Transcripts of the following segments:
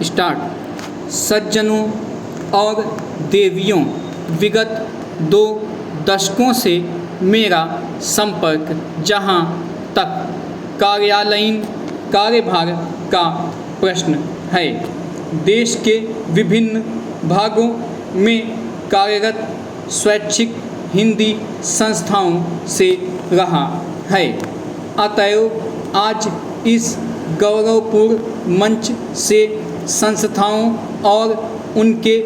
Start. सज्जनों और देवियों, विगत 2 दशकों से मेरा संपर्क जहां तक कार्यालयीन कार्यभार का प्रश्न है, देश के विभिन्न भागों में कार्यरत स्वैच्छिक हिंदी संस्थाओं से रहा है। अतएव आज इस गौरवपूर्ण मंच से संस्थाओं और उनके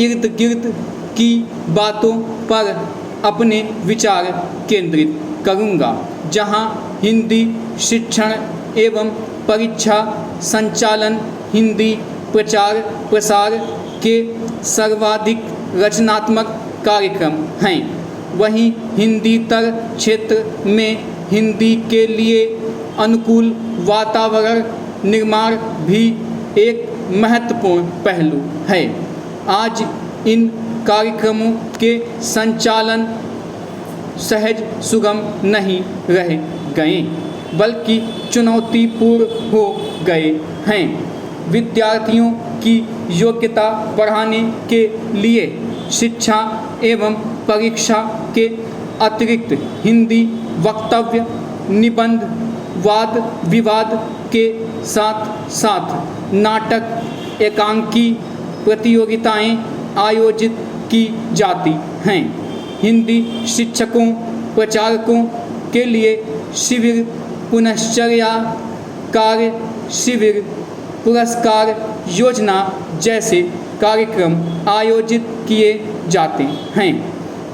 इर्द गिर्द की बातों पर अपने विचार केंद्रित करूंगा, जहां हिंदी शिक्षण एवं परीक्षा संचालन हिंदी प्रचार प्रसार के सर्वाधिक रचनात्मक कार्यक्रम हैं, वहीं हिंदीतर क्षेत्र में हिंदी के लिए अनुकूल वातावरण निर्माण भी एक महत्वपूर्ण पहलू है। आज इन कार्यक्रमों के संचालन सहज सुगम नहीं रह गए, बल्कि चुनौतीपूर्ण हो गए हैं। विद्यार्थियों की योग्यता बढ़ाने के लिए शिक्षा एवं परीक्षा के अतिरिक्त हिंदी वक्तव्य, निबंध, वाद विवाद के साथ साथ नाटक, एकांकी प्रतियोगिताएं आयोजित की जाती हैं। हिंदी शिक्षकों प्रचारकों के लिए शिविर, पुनश्चर्या कार्य शिविर, पुरस्कार योजना जैसे कार्यक्रम आयोजित किए जाते हैं।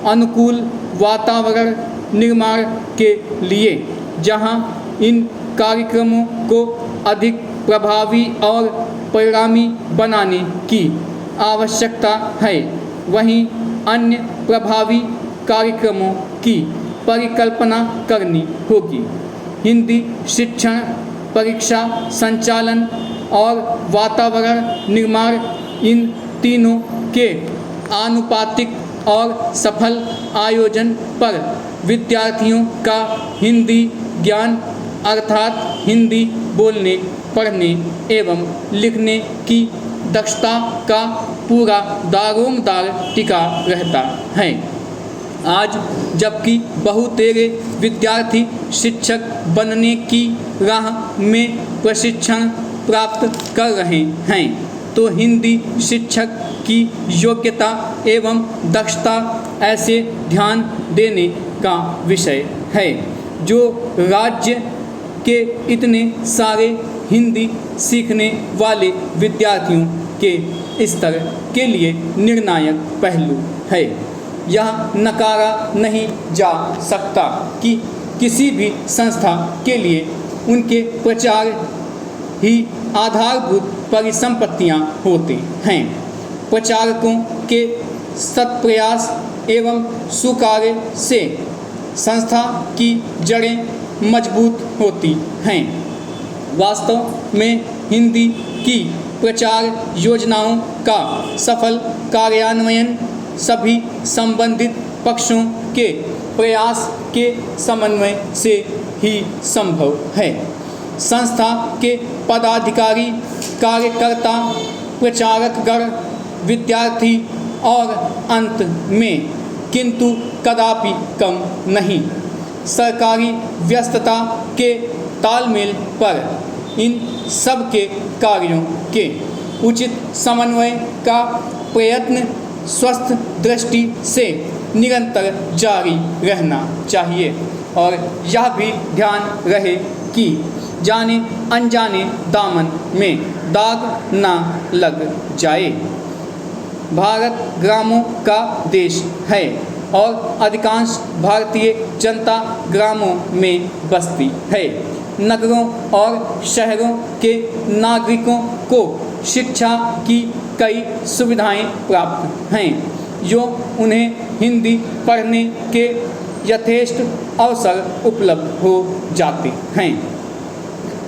अनुकूल वातावरण निर्माण के लिए जहां इन कार्यक्रमों को अधिक प्रभावी और परिणामी बनाने की आवश्यकता है, वहीं अन्य प्रभावी कार्यक्रमों की परिकल्पना करनी होगी। हिंदी शिक्षण, परीक्षा संचालन और वातावरण निर्माण, इन तीनों के आनुपातिक और सफल आयोजन पर विद्यार्थियों का हिंदी ज्ञान अर्थात हिंदी बोलने, पढ़ने एवं लिखने की दक्षता का पूरा दारोमदार टिका रहता है। आज जबकि बहुतेरे विद्यार्थी शिक्षक बनने की राह में प्रशिक्षण प्राप्त कर रहे हैं, तो हिंदी शिक्षक की योग्यता एवं दक्षता ऐसे ध्यान देने का विषय है, जो राज्य के इतने सारे हिंदी सीखने वाले विद्यार्थियों के स्तर के लिए निर्णायक पहलू है। यह नकारा नहीं जा सकता कि किसी भी संस्था के लिए उनके प्रचार ही आधारभूत परिसंपत्तियां होते हैं। प्रचारकों के सत्प्रयास एवं सुकार्य से संस्था की जड़ें मजबूत होती हैं। वास्तव में हिंदी की प्रचार योजनाओं का सफल कार्यान्वयन सभी संबंधित पक्षों के प्रयास के समन्वय से ही संभव है। संस्था के पदाधिकारी, कार्यकर्ता, प्रचारकगण, विद्यार्थी और अंत में किंतु कदापि कम नहीं, सरकारी व्यस्तता के तालमेल पर इन सब के कार्यों के उचित समन्वय का प्रयत्न स्वस्थ दृष्टि से निरंतर जारी रहना चाहिए, और यह भी ध्यान रहे कि जाने अनजाने दामन में दाग ना लग जाए। भारत ग्रामों का देश है और अधिकांश भारतीय जनता ग्रामों में बसती है। नगरों और शहरों के नागरिकों को शिक्षा की कई सुविधाएं प्राप्त हैं, जो उन्हें हिंदी पढ़ने के यथेष्ट अवसर उपलब्ध हो जाते हैं।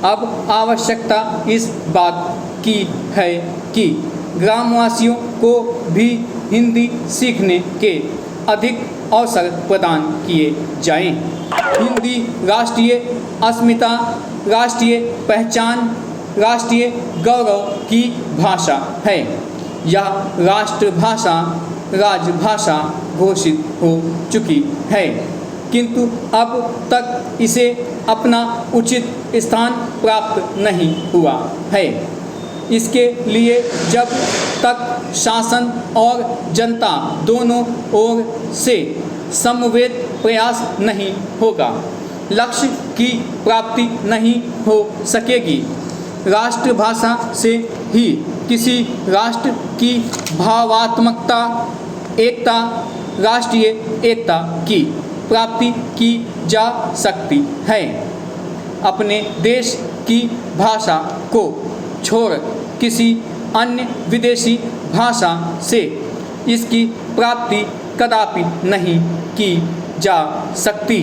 अब आवश्यकता इस बात की है कि ग्रामवासियों को भी हिंदी सीखने के अधिक अवसर प्रदान किए जाएं। हिंदी राष्ट्रीय अस्मिता, राष्ट्रीय पहचान राष्ट्रीय गौरव की भाषा है। यह राष्ट्रभाषा राजभाषा घोषित हो चुकी है, किंतु अब तक इसे अपना उचित स्थान प्राप्त नहीं हुआ है। इसके लिए जब तक शासन और जनता दोनों ओर से समवेत प्रयास नहीं होगा, लक्ष्य की प्राप्ति नहीं हो सकेगी। राष्ट्रभाषा से ही किसी राष्ट्र की भावात्मकता, एकता, राष्ट्रीय एकता की प्राप्ति की जा सकती है। अपने देश की भाषा को छोड़ किसी अन्य विदेशी भाषा से इसकी प्राप्ति कदापि नहीं की जा सकती।